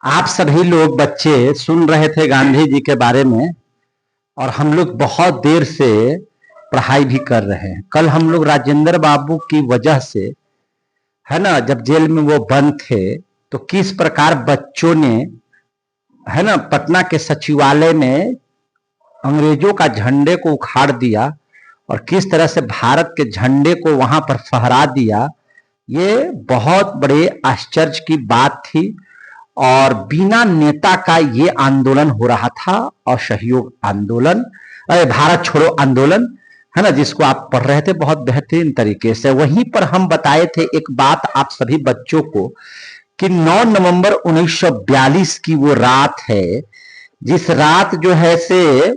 आप सभी लोग बच्चे सुन रहे थे गांधी जी के बारे में और हम लोग बहुत देर से पढ़ाई भी कर रहे हैं। कल हम लोग राजेंद्र बाबू की वजह से, है ना, जब जेल में वो बंद थे तो किस प्रकार बच्चों ने, है ना, पटना के सचिवालय में अंग्रेजों का झंडे को उखाड़ दिया और किस तरह से भारत के झंडे को वहां पर फहरा दिया। ये बहुत बड़े आश्चर्य की बात थी और बिना नेता का ये आंदोलन हो रहा था। असहयोग आंदोलन, भारत छोड़ो आंदोलन, है ना, जिसको आप पढ़ रहे थे बहुत बेहतरीन तरीके से। वहीं पर हम बताए थे एक बात आप सभी बच्चों को कि 9 नवंबर 1942 की वो रात है, जिस रात जो है से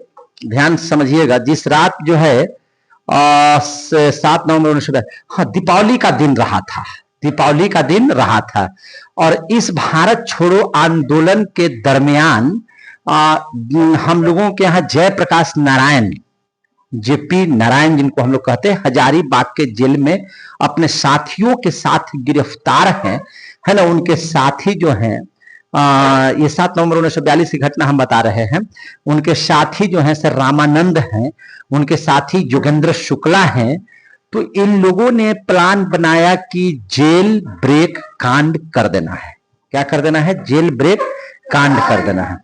ध्यान समझिएगा, जिस रात जो है 7 नवंबर 1942, हाँ, दीपावली का दिन रहा था, दीपावली का दिन रहा था। और इस भारत छोड़ो आंदोलन के दरमियान हम लोगों के यहाँ जयप्रकाश नारायण, जेपी नारायण जिनको हम लोग कहते हैं, हजारीबाग के जेल में अपने साथियों के साथ गिरफ्तार हैं, है ना। उनके साथी जो हैं, ये 7 नवंबर 1942 की घटना हम बता रहे हैं। उनके साथी जो हैं सर रामानंद हैं, उनके साथी जोगेंद्र शुक्ला हैं। तो इन लोगों ने प्लान बनाया कि जेल ब्रेक कांड कर देना है। क्या कर देना है? जेल ब्रेक कांड कर देना है।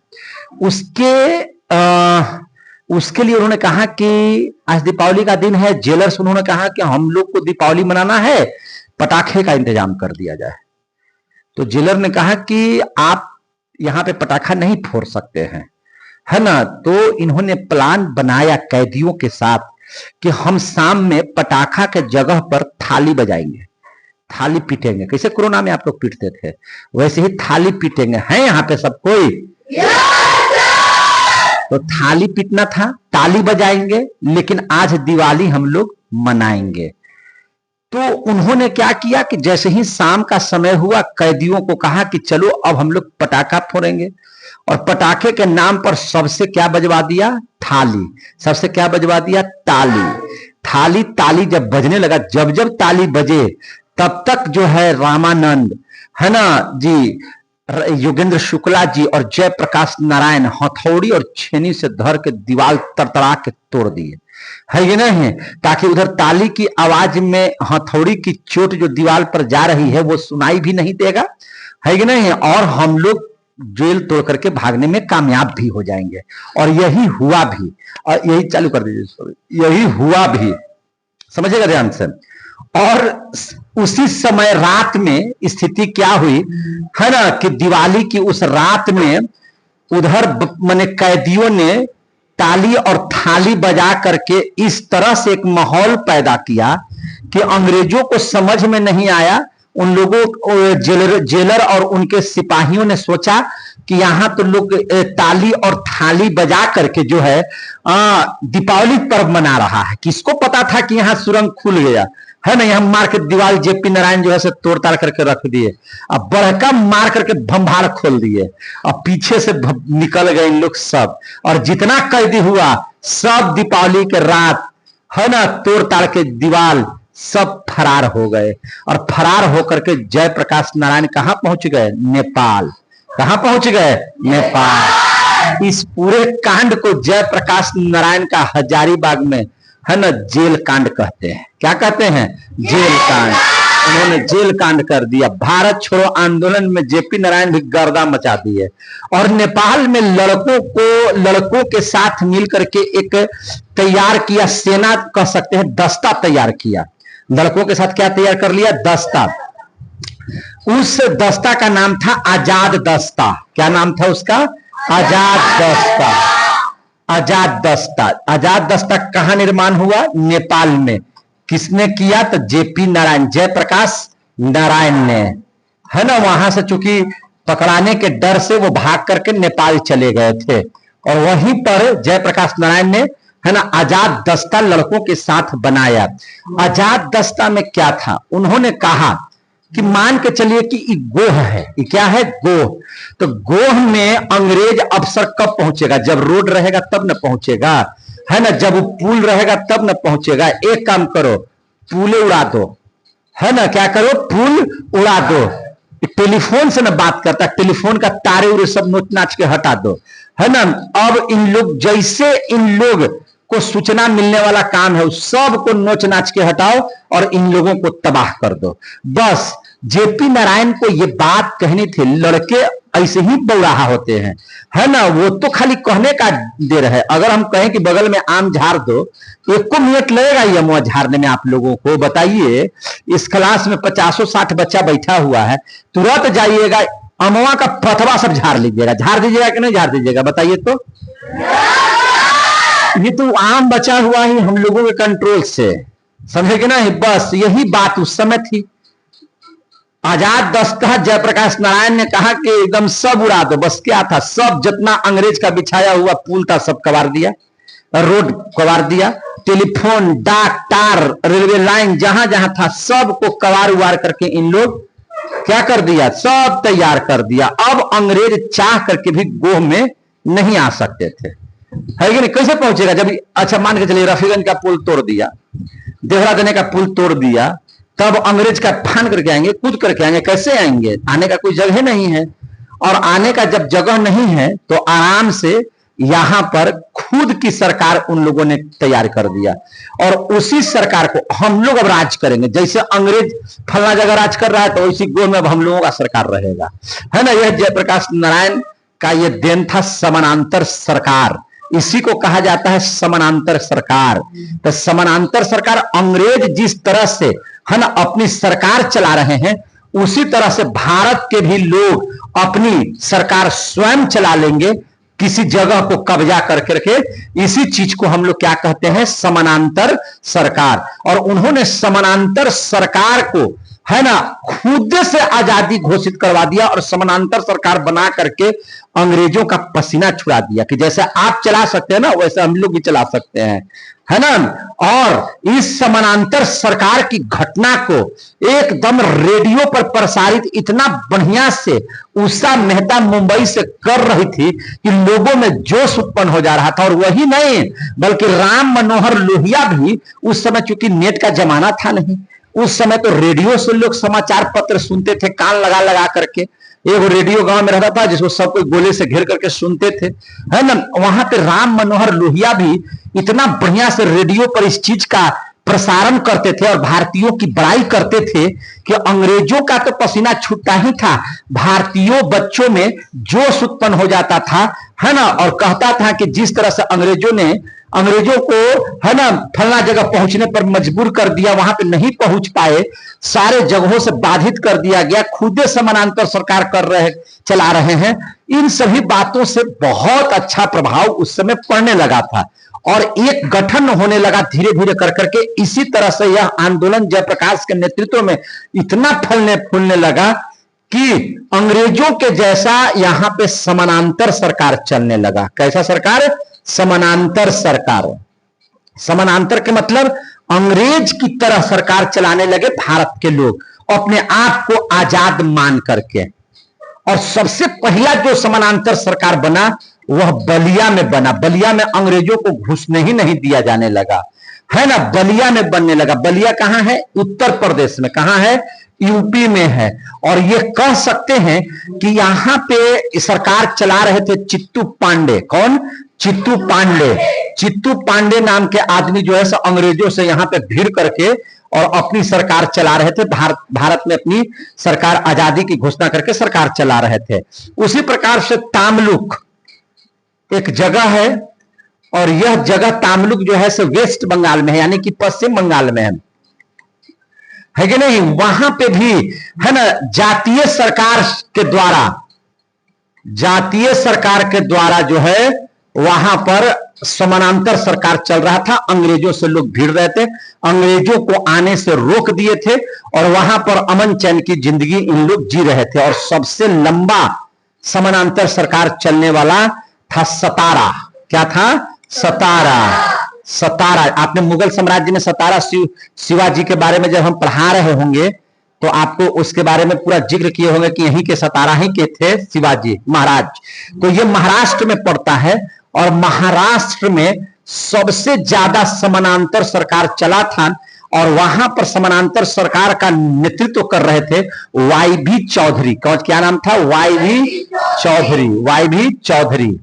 उसके लिए उन्होंने कहा कि आज दीपावली का दिन है, जेलर्स उन्होंने कहा कि हम लोग को दीपावली मनाना है, पटाखे का इंतजाम कर दिया जाए। तो जेलर ने कहा कि आप यहां पे पटाखा नहीं फोड़ सकते हैं, है ना। तो इन्होंने प्लान बनाया कैदियों के साथ कि हम शाम में पटाखा के जगह पर थाली बजाएंगे, थाली पीटेंगे। कैसे कोरोना में आप लोग पीटते थे, वैसे ही थाली पीटेंगे। है यहाँ पे सब कोई? तो थाली पीटना था, ताली बजाएंगे, लेकिन आज दिवाली हम लोग मनाएंगे। तो उन्होंने क्या किया कि जैसे ही शाम का समय हुआ, कैदियों को कहा कि चलो अब हम लोग पटाखा फोड़ेंगे। और पटाखे के नाम पर सबसे क्या बजवा दिया? थाली। सबसे क्या बजवा दिया? ताली। थाली ताली जब बजने लगा, जब जब ताली बजे तब तक जो है रामानंद, है ना जी, योगेंद्र शुक्ला जी और जयप्रकाश नारायण हथौड़ी और छेनी से धर के दीवार तरतरा के तोड़ दिए, है ये नहीं, ताकि उधर ताली की आवाज में हथौड़ी की चोट जो दीवार पर जा रही है वो सुनाई भी नहीं देगा, है कि नहीं। और हम लोग जेल तोड़ करके भागने में कामयाब भी हो जाएंगे। और यही हुआ भी, और यही चालू कर दीजिए, यही हुआ भी, समझिएगा ध्यान से। और उसी समय रात में स्थिति क्या हुई, है ना, कि दिवाली की उस रात में उधर माने कैदियों ने ताली और थाली बजा करके इस तरह से एक माहौल पैदा किया कि अंग्रेजों को समझ में नहीं आया। उन लोगों जेलर और उनके सिपाहियों ने सोचा कि यहां तो लोग ताली और थाली बजा करके जो है दीपावली पर्व मना रहा है। किसको पता था कि यहां सुरंग खुल गया, है ना। यहां मार के दीवार जेपी नारायण जो है से तोड़ ताड़ करके रख दिए, अब बड़का मार करके भंभार खोल दिए, और पीछे से निकल गए इन लोग सब। और जितना कैदी हुआ सब दीपावली के रात, है ना, तोड़ ताड़ के दीवार सब फरार हो गए। और फरार होकर के जयप्रकाश नारायण कहां पहुंच गए? नेपाल। कहां पहुंच गए? नेपाल। इस पूरे कांड को जयप्रकाश नारायण का हजारीबाग में, है ना, जेल कांड कहते हैं। क्या कहते हैं? जेल कांड। उन्होंने जेल कांड कर दिया। भारत छोड़ो आंदोलन में जेपी नारायण भी गर्दा मचा दिए। और नेपाल में लड़कों के साथ मिलकर के एक तैयार किया, सेना कह सकते हैं, दस्ता तैयार किया। लड़कों के साथ क्या तैयार कर लिया? दस्ता। उस दस्ता का नाम था आजाद दस्ता। क्या नाम था उसका? आजाद दस्ता। आजाद दस्ता। आजाद दस्ता कहां निर्माण हुआ? नेपाल में। किसने किया? तो जेपी नारायण, जयप्रकाश नारायण ने, है ना। वहां से चूंकि पकड़ाने के डर से वो भाग करके नेपाल चले गए थे, और वहीं पर जयप्रकाश नारायण ने, है ना, आजाद दस्ता लड़कों के साथ बनाया। आजाद दस्ता में क्या था? उन्होंने कहा कि मान के चलिए कि ये गोह है। ये क्या है? गोह। तो गोह में अंग्रेज अफसर कब पहुंचेगा? जब रोड रहेगा तब न पहुंचेगा, है ना। जब पुल रहेगा तब न पहुंचेगा। एक काम करो, पुले उड़ा दो, है ना। क्या करो? पुल उड़ा दो। टेलीफोन से ना बात करता, टेलीफोन का तारे उरे सब नोच नाच के हटा दो, है ना। अब इन लोग जैसे इन लोग को सूचना मिलने वाला काम है, उस सब को नोच नाच के हटाओ और इन लोगों को तबाह कर दो। बस जेपी नारायण को ये बात कहनी थी। लड़के ऐसे ही बौराहा होते हैं, है ना, वो तो खाली कहने का दे रहे। अगर हम कहें कि बगल में आम झाड़ दो, एक को मिनट लगेगा ये अमुआ झाड़ने में आप लोगों को? बताइए, इस क्लास में 50-60 बच्चा बैठा हुआ है, तुरंत जाइएगा अमुआ का पथवा सब झाड़ लीजिएगा। झाड़ दीजिएगा कि नहीं झाड़ दीजिएगा? बताइए तो। ये तो आम बचा हुआ ही हम लोगों के कंट्रोल से, समझे कि नहीं? बस यही बात उस समय थी। आजाद दस्तखत जयप्रकाश नारायण ने कहा कि एकदम सब उड़ा दो। बस क्या था, सब जितना अंग्रेज का बिछाया हुआ पुल था सब कबार दिया, रोड कबार दिया, टेलीफोन, डाक तार, रेलवे लाइन जहां जहां था सबको कबार उबार करके इन लोग क्या कर दिया, सब तैयार कर दिया। अब अंग्रेज चाह करके भी गोह में नहीं आ सकते थे, है कि नहीं? कैसे पहुंचेगा जब, अच्छा मान के चलिए रफीगंज का पुल तोड़ दिया, देहरादून का पुल तोड़ दिया, तब अंग्रेज का फान करके आएंगे, कूद करके आएंगे, कैसे आएंगे? आने का कोई जगह नहीं है। और आने का जब जगह नहीं है तो आराम से यहां पर खुद की सरकार उन लोगों ने तैयार कर दिया और उसी सरकार को हम लोग अब राज करेंगे। जैसे अंग्रेज फला जगह राज कर रहा है तो उसी गो में अब हम लोगों का सरकार रहेगा, है ना। यह जयप्रकाश नारायण का यह देन था, समानांतर सरकार। इसी को कहा जाता है समानांतर सरकार। तो समानांतर सरकार, अंग्रेज जिस तरह से, है ना, अपनी सरकार चला रहे हैं, उसी तरह से भारत के भी लोग अपनी सरकार स्वयं चला लेंगे, किसी जगह को कब्जा करके। इसी चीज को हम लोग क्या कहते हैं, समानांतर सरकार। और उन्होंने समानांतर सरकार को, है ना, खुद से आजादी घोषित करवा दिया और समानांतर सरकार बना करके अंग्रेजों का पसीना छुड़ा दिया कि जैसे आप चला सकते हैं ना, वैसे हम लोग भी चला सकते हैं, है ना। और इस समानांतर सरकार की घटना को एकदम रेडियो पर प्रसारित इतना बढ़िया से उषा मेहता मुंबई से कर रही थी कि लोगों में जोश उत्पन्न हो जा रहा था। और वही नहीं, बल्कि राम मनोहर लोहिया भी उस समय, चूंकि नेट का जमाना था नहीं, उस समय तो रेडियो से लोग समाचार पत्र सुनते थे, कान लगा लगा करके। एक रेडियो गांव में रहता था जिसको सब कोई गोले से घेर करके सुनते थे, है ना। वहां पे राम मनोहर लोहिया भी इतना बढ़िया से रेडियो पर इस चीज का प्रसारण करते थे और भारतीयों की बड़ाई करते थे कि अंग्रेजों का तो पसीना छूटता ही था, भारतीयों बच्चों में जोश उत्पन्न हो जाता था, है ना। और कहता था कि जिस तरह से अंग्रेजों को, है ना, फलना जगह पहुंचने पर मजबूर कर दिया, वहां पे नहीं पहुंच पाए, सारे जगहों से बाधित कर दिया गया, खुद समानांतर सरकार चला रहे हैं। इन सभी बातों से बहुत अच्छा प्रभाव उस समय पड़ने लगा था और एक गठन होने लगा धीरे धीरे कर करके। इसी तरह से यह आंदोलन जयप्रकाश के नेतृत्व में इतना फलने फूलने लगा कि अंग्रेजों के जैसा यहां पे समानांतर सरकार चलने लगा। कैसा सरकार? समानांतर सरकार। समानांतर के मतलब अंग्रेज की तरह सरकार चलाने लगे भारत के लोग, अपने आप को आजाद मान करके। और सबसे पहला जो समानांतर सरकार बना वह बलिया में बना। बलिया में अंग्रेजों को घुसने ही नहीं दिया जाने लगा, है ना। बलिया में बनने लगा। बलिया कहां है? उत्तर प्रदेश में। कहां है? यूपी में है। और ये कह सकते हैं कि यहां पे सरकार चला रहे थे चित्तू पांडे। कौन? चित्तू पांडे। चित्तू पांडे नाम के आदमी जो है अंग्रेजों से यहां पे भिड़ करके और अपनी सरकार चला रहे थे। भारत में अपनी सरकार, आजादी की घोषणा करके सरकार चला रहे थे। उसी प्रकार से तामलुक एक जगह है और यह जगह तामलुक जो है सो वेस्ट बंगाल में है, यानी कि पश्चिम बंगाल में है कि नहीं। वहां पे भी, है ना, जातीय सरकार के द्वारा जो है वहां पर समानांतर सरकार चल रहा था। अंग्रेजों से लोग भिड़ रहे थे, अंग्रेजों को आने से रोक दिए थे और वहां पर अमन चैन की जिंदगी इन लोग जी रहे थे। और सबसे लंबा समानांतर सरकार चलने वाला था सतारा। क्या था? सतारा। सतारा। आपने मुगल साम्राज्य में सतारा शिवाजी के बारे में जब हम पढ़ा रहे होंगे तो आपको उसके बारे में पूरा जिक्र किए होंगे कि यहीं के सतारा ही के थे शिवाजी महाराज। तो ये महाराष्ट्र में पड़ता है और महाराष्ट्र में सबसे ज्यादा समानांतर सरकार चला था और वहां पर समानांतर सरकार का नेतृत्व कर रहे थे वाई भी चौधरी। क्या नाम था? वाई भी चौधरी। वाई भी चौधरी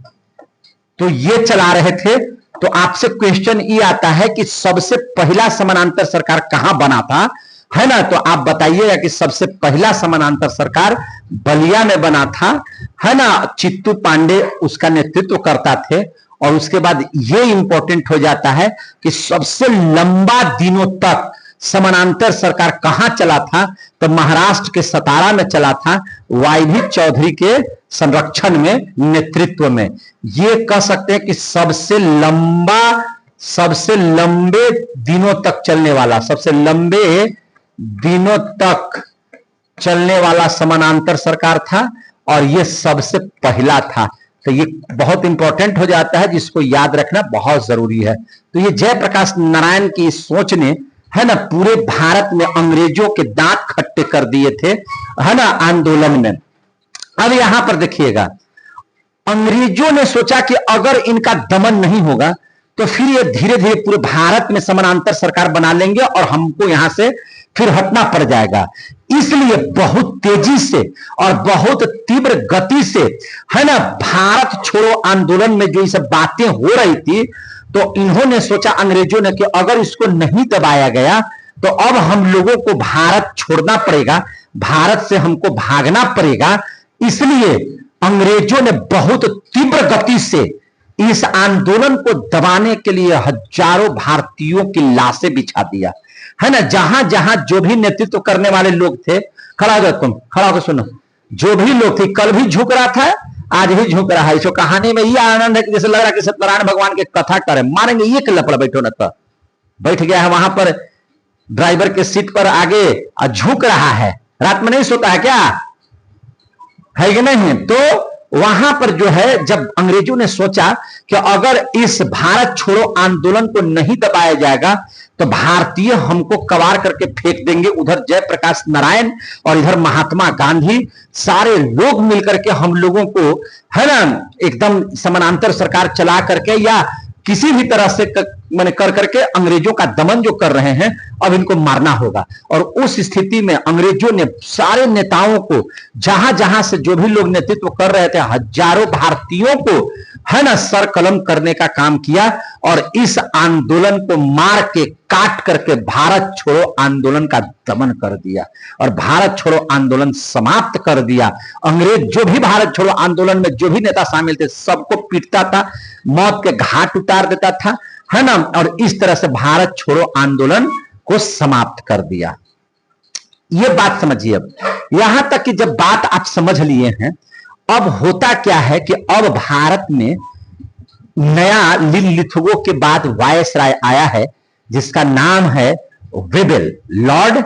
तो ये चला रहे थे। तो आपसे क्वेश्चन ये आता है कि सबसे पहला समानांतर सरकार कहां बना था, है ना? तो आप बताइएगा कि सबसे पहला समानांतर सरकार बलिया में बना था, है ना? चित्तू पांडे उसका नेतृत्व करता थे। और उसके बाद ये इंपॉर्टेंट हो जाता है कि सबसे लंबा दिनों तक समानांतर सरकार कहां चला था, तो महाराष्ट्र के सतारा में चला था, वाई भी चौधरी के संरक्षण में, नेतृत्व में। ये कह सकते हैं कि सबसे लंबे दिनों तक चलने वाला, सबसे लंबे दिनों तक चलने वाला समानांतर सरकार था और ये सबसे पहला था। तो ये बहुत इंपॉर्टेंट हो जाता है, जिसको याद रखना बहुत जरूरी है। तो ये जयप्रकाश नारायण की सोच ने, है ना, पूरे भारत में अंग्रेजों के दांत खट्टे कर दिए थे, है ना, आंदोलन में। अब यहां पर देखिएगा, अंग्रेजों ने सोचा कि अगर इनका दमन नहीं होगा तो फिर ये धीरे धीरे पूरे भारत में समानांतर सरकार बना लेंगे और हमको यहां से फिर हटना पड़ जाएगा। इसलिए बहुत तेजी से और बहुत तीव्र गति से, है ना, भारत छोड़ो आंदोलन में जो ये सब बातें हो रही थी, तो इन्होंने सोचा अंग्रेजों ने कि अगर इसको नहीं दबाया गया तो अब हम लोगों को भारत छोड़ना पड़ेगा, भारत से हमको भागना पड़ेगा। इसलिए अंग्रेजों ने बहुत तीव्र गति से इस आंदोलन को दबाने के लिए हजारों भारतीयों की लाशें बिछा दिया, है ना। जहां जहां जो भी नेतृत्व करने वाले लोग थे, खड़ा हो जाओ, तुम खड़ा होकर सुनो, जो भी लोग थे, कल भी झुक रहा था, आज भी झुक रहा है। इसको कहानी में ये आनंद है कि जैसे लग रहा है कि सत्यनारायण भगवान के कथा करे, मारेंगे ये कि लपड़ा बैठो न, तो बैठ गया है वहां पर ड्राइवर के सीट पर आगे और झुक रहा है। रात में नहीं सोता है क्या, है कि नहीं? तो वहां पर जो है, जब अंग्रेजों ने सोचा कि अगर इस भारत छोड़ो आंदोलन को नहीं दबाया जाएगा तो भारतीय हमको कबाड़ करके फेंक देंगे, उधर जयप्रकाश नारायण और इधर महात्मा गांधी, सारे लोग मिलकर के हम लोगों को, है ना, एकदम समानांतर सरकार चला करके या किसी भी तरह से मैंने कर करके अंग्रेजों का दमन जो कर रहे हैं, अब इनको मारना होगा। और उस स्थिति में अंग्रेजों ने सारे नेताओं को, जहां जहां से जो भी लोग नेतृत्व कर रहे थे, हजारों भारतीयों को, है ना, सर कलम करने का काम किया और इस आंदोलन को मार के काट करके भारत छोड़ो आंदोलन का दमन कर दिया और भारत छोड़ो आंदोलन समाप्त कर दिया। अंग्रेज जो भी भारत छोड़ो आंदोलन में जो भी नेता शामिल थे, सबको पीटता था, मौत के घाट उतार देता था, है ना, और इस तरह से भारत छोड़ो आंदोलन को समाप्त कर दिया। ये बात समझिए। अब यहां तक कि जब बात आप समझ लिए हैं, अब होता क्या है कि अब भारत में नया लिथुगो के बाद वायसराय आया है, जिसका नाम है वेबेल, लॉर्ड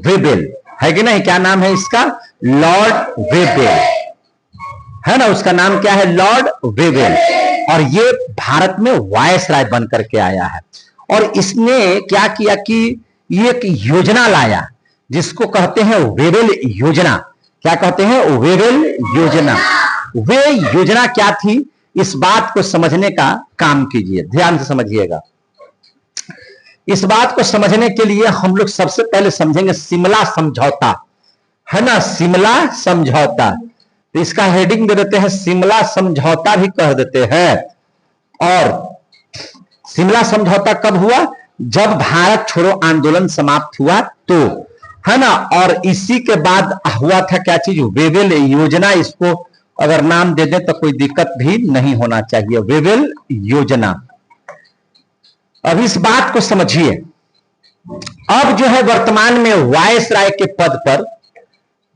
वेबेल, है कि नहीं? क्या नाम है इसका? लॉर्ड वेबेल, है ना। उसका नाम क्या है? लॉर्ड वेबेल। और ये भारत में वायसराय बन करके आया है और इसने क्या किया कि ये एक योजना लाया जिसको कहते हैं वेबेल योजना। क्या कहते हैं? वेबेल योजना। वे योजना क्या थी, इस बात को समझने का काम कीजिए, ध्यान से समझिएगा। इस बात को समझने के लिए हम लोग सबसे पहले समझेंगे शिमला समझौता, है ना, शिमला समझौता। तो इसका हेडिंग दे देते हैं शिमला समझौता भी कह देते हैं। और शिमला समझौता कब हुआ? जब भारत छोड़ो आंदोलन समाप्त हुआ, तो, है ना। और इसी के बाद हुआ था क्या चीज? वेबेल योजना। इसको अगर नाम दे दें तो कोई दिक्कत भी नहीं होना चाहिए, वेबेल योजना। अब इस बात को समझिए। अब जो है वर्तमान में वायसराय के पद पर,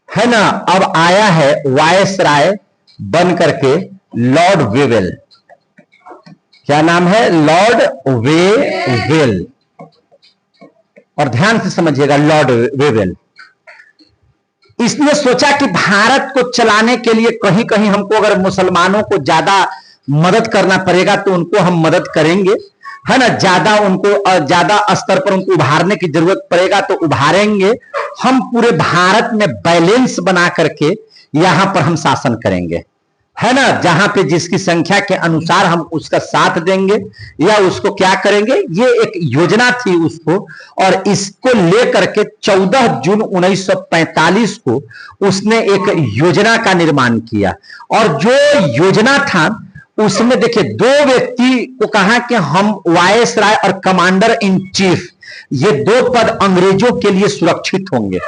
है ना, अब आया है वायसराय बन करके लॉर्ड वेबेल। क्या नाम है? लॉर्ड वेबेल। और ध्यान से समझिएगा, लॉर्ड वेबेल। इसने सोचा कि भारत को चलाने के लिए कहीं कहीं हमको अगर मुसलमानों को ज्यादा मदद करना पड़ेगा तो उनको हम मदद करेंगे, है ना। ज्यादा उनको ज्यादा स्तर पर उनको उभारने की जरूरत पड़ेगा तो उभारेंगे। हम पूरे भारत में बैलेंस बना करके यहां पर हम शासन करेंगे, है ना, जहां पे जिसकी संख्या के अनुसार हम उसका साथ देंगे या उसको क्या करेंगे, ये एक योजना थी उसको। और इसको लेकर के 14 जून 1945 को उसने एक योजना का निर्माण किया। और जो योजना था उसमें देखिए दो व्यक्ति को कहा कि हम वायसराय और कमांडर इन चीफ, ये दो पद अंग्रेजों के लिए सुरक्षित होंगे।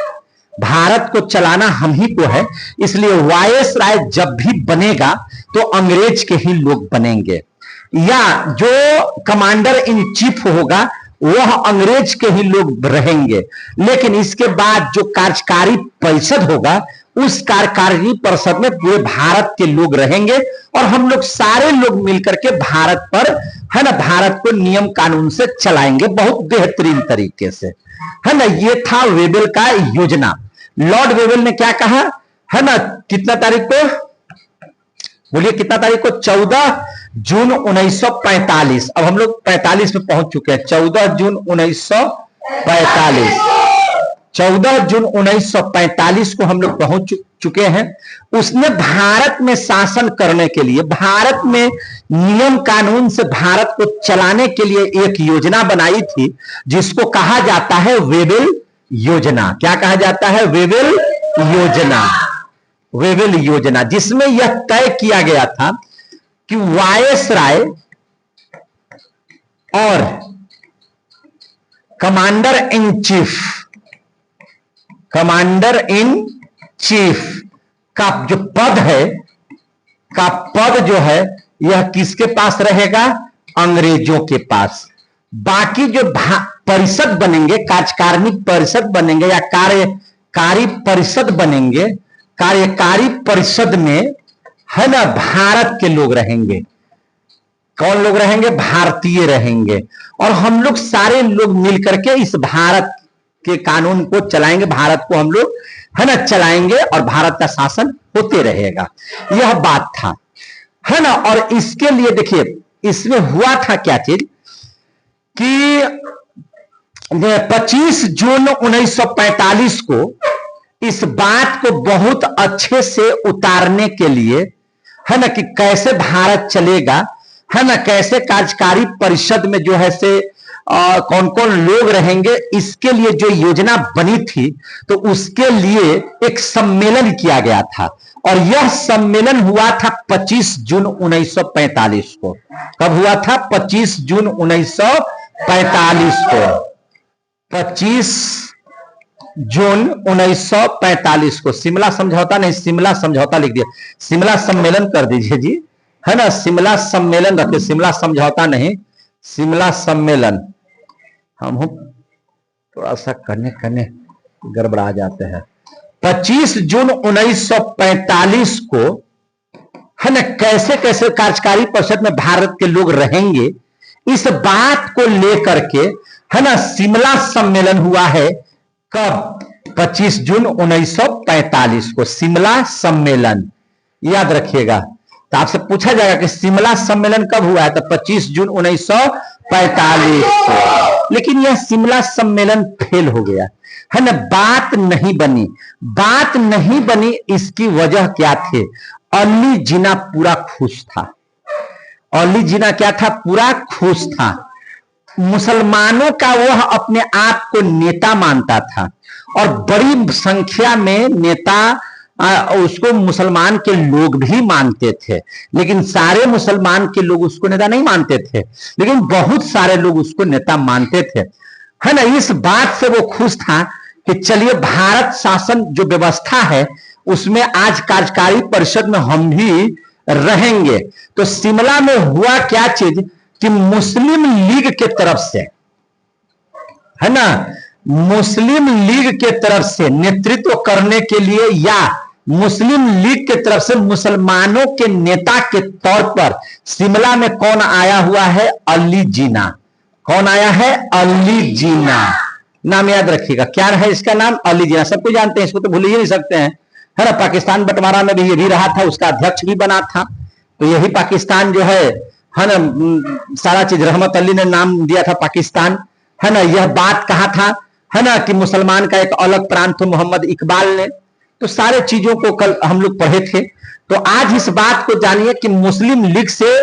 भारत को चलाना हम ही को है, इसलिए वायसराय जब भी बनेगा तो अंग्रेज के ही लोग बनेंगे, या जो कमांडर इन चीफ होगा वह अंग्रेज के ही लोग रहेंगे। लेकिन इसके बाद जो कार्यकारी परिषद होगा उस कार्यकारी परिषद में पूरे भारत के लोग रहेंगे और हम लोग सारे लोग मिलकर के भारत पर, है ना, भारत को नियम कानून से चलाएंगे बहुत बेहतरीन तरीके से, है ना। ये था वेबल का योजना। लॉर्ड वेबल ने क्या कहा, है ना, कितना तारीख को बोलिए, कितना तारीख को, 14 जून 1945। अब हम लोग 45 में पहुंच चुके हैं। 14 जून 1945, 14 जून 1945 को हम लोग पहुंच चुके हैं। उसने भारत में शासन करने के लिए, भारत में नियम कानून से भारत को चलाने के लिए एक योजना बनाई थी जिसको कहा जाता है वेबल योजना। क्या कहा जाता है, वेबल योजना। वेबल योजना जिसमें यह तय किया गया था कि वायसराय और commander in chief, commander in chief का जो पद है, का पद जो है यह किसके पास रहेगा, अंग्रेजों के पास। बाकी जो परिषद बनेंगे, कार्यकारिणी परिषद बनेंगे या कार्यकारी परिषद बनेंगे, कार्यकारी परिषद में, है ना, भारत के लोग रहेंगे। कौन लोग रहेंगे, भारतीय रहेंगे। और हम लोग सारे लोग मिलकर के इस भारत के कानून को चलाएंगे, भारत को हम लोग, है ना, चलाएंगे और भारत का शासन होते रहेगा। यह बात था, है ना। और इसके लिए देखिए इसमें हुआ था क्या चीज कि 25 जून 1945 को इस बात को बहुत अच्छे से उतारने के लिए, है ना, कि कैसे भारत चलेगा, है ना, कैसे कार्यकारी परिषद में जो है से कौन कौन लोग रहेंगे, इसके लिए जो योजना बनी थी, तो उसके लिए एक सम्मेलन किया गया था। और यह सम्मेलन हुआ था 25 जून 1945 को। कब हुआ था, 25 जून 1945 को। 25 जून 1945 को। शिमला समझौता नहीं, शिमला समझौता लिख दिया, शिमला सम्मेलन कर दीजिए जी, है ना, शिमला सम्मेलन रखिए, शिमला समझौता नहीं, शिमला सम्मेलन। हम थोड़ा सा करने करने गड़बड़ा जाते हैं। 25 जून 1945 को, है ना, कैसे कैसे कार्यकारी परिषद में भारत के लोग रहेंगे, इस बात को लेकर के, है ना, शिमला सम्मेलन हुआ है। कब, 25 जून 1945 को शिमला सम्मेलन, याद रखिएगा। तो आपसे पूछा जाएगा कि शिमला सम्मेलन कब हुआ है, तो 25 जून 1945 को। लेकिन यह शिमला सम्मेलन फेल हो गया, है ना, बात नहीं बनी। बात नहीं बनी, इसकी वजह क्या थी, अली जिन्ना पूरा खुश था। अली जिन्ना क्या था, पूरा खुश था। मुसलमानों का वह अपने आप को नेता मानता था और बड़ी संख्या में नेता उसको मुसलमान के लोग भी मानते थे। लेकिन सारे मुसलमान के लोग उसको नेता नहीं मानते थे, लेकिन बहुत सारे लोग उसको नेता मानते थे, है ना। इस बात से वो खुश था कि चलिए भारत शासन जो व्यवस्था है उसमें आज कार्यकारी परिषद में हम भी रहेंगे। तो शिमला में हुआ क्या चीज कि मुस्लिम लीग के तरफ से, है ना, मुस्लिम लीग के तरफ से नेतृत्व करने के लिए, या मुस्लिम लीग के तरफ से मुसलमानों के नेता के तौर पर शिमला में कौन आया हुआ है, अली जिन्ना। कौन आया है, अली जिन्ना। नाम याद रखिएगा, क्या है इसका नाम, अली जिन्ना। सबको जानते हैं, इसको तो भूल ही नहीं सकते हैं, है ना। पाकिस्तान बंटवारा में भी ये भी रहा था, उसका अध्यक्ष भी बना था। तो यही पाकिस्तान जो है ना, सारा चीज रहमत अली ने नाम दिया था पाकिस्तान, है ना। यह बात कहा था, है ना, कि मुसलमान का एक अलग प्रांत मोहम्मद इकबाल ने। तो सारे चीजों को कल हम लोग पढ़े थे। तो आज इस बात को जानिए कि मुस्लिम लीग से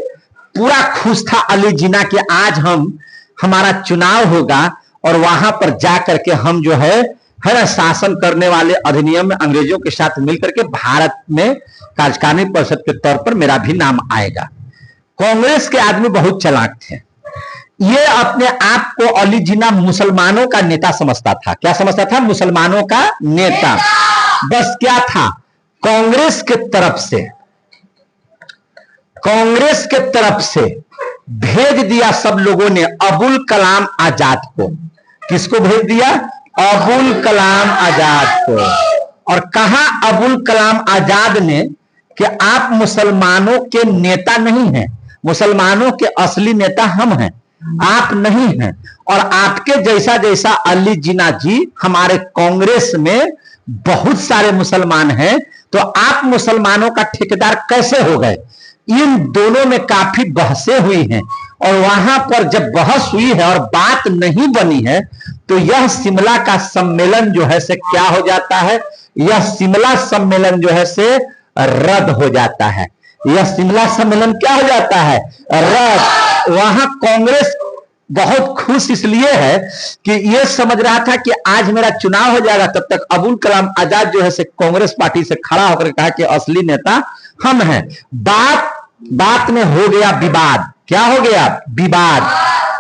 पूरा खुश था अली जिन्ना कि आज हमारा चुनाव होगा और वहां पर जाकर के हम जो है ना शासन करने वाले अधिनियम में अंग्रेजों के साथ मिलकर के भारत में कार्यकारिणी परिषद के तौर पर मेरा भी नाम आएगा। कांग्रेस के आदमी बहुत चालाक थे। ये अपने आप को अली जिन्ना मुसलमानों का नेता समझता था। क्या समझता था? मुसलमानों का नेता। बस क्या था, कांग्रेस के तरफ से भेज दिया सब लोगों ने अबुल कलाम आजाद को। किसको भेज दिया? अबुल कलाम आजाद को। और कहा अबुल कलाम आजाद ने कि आप मुसलमानों के नेता नहीं हैं, मुसलमानों के असली नेता हम हैं, आप नहीं हैं। और आपके जैसा अली जिन्ना जी हमारे कांग्रेस में बहुत सारे मुसलमान हैं, तो आप मुसलमानों का ठेकेदार कैसे हो गए? इन दोनों में काफी बहसें हुई हैं और वहां पर जब बहस हुई है और बात नहीं बनी है तो यह शिमला का सम्मेलन जो है से क्या हो जाता है? यह शिमला सम्मेलन जो है से रद्द हो जाता है। यह शिमला सम्मेलन क्या हो जाता है? रद्द। वहां कांग्रेस बहुत खुश इसलिए है कि यह समझ रहा था कि आज मेरा चुनाव हो जाएगा, तब तक अबुल कलाम आजाद जो है से कांग्रेस पार्टी से खड़ा होकर कहा कि असली नेता हम हैं। बात में हो गया विवाद। क्या हो गया? विवाद।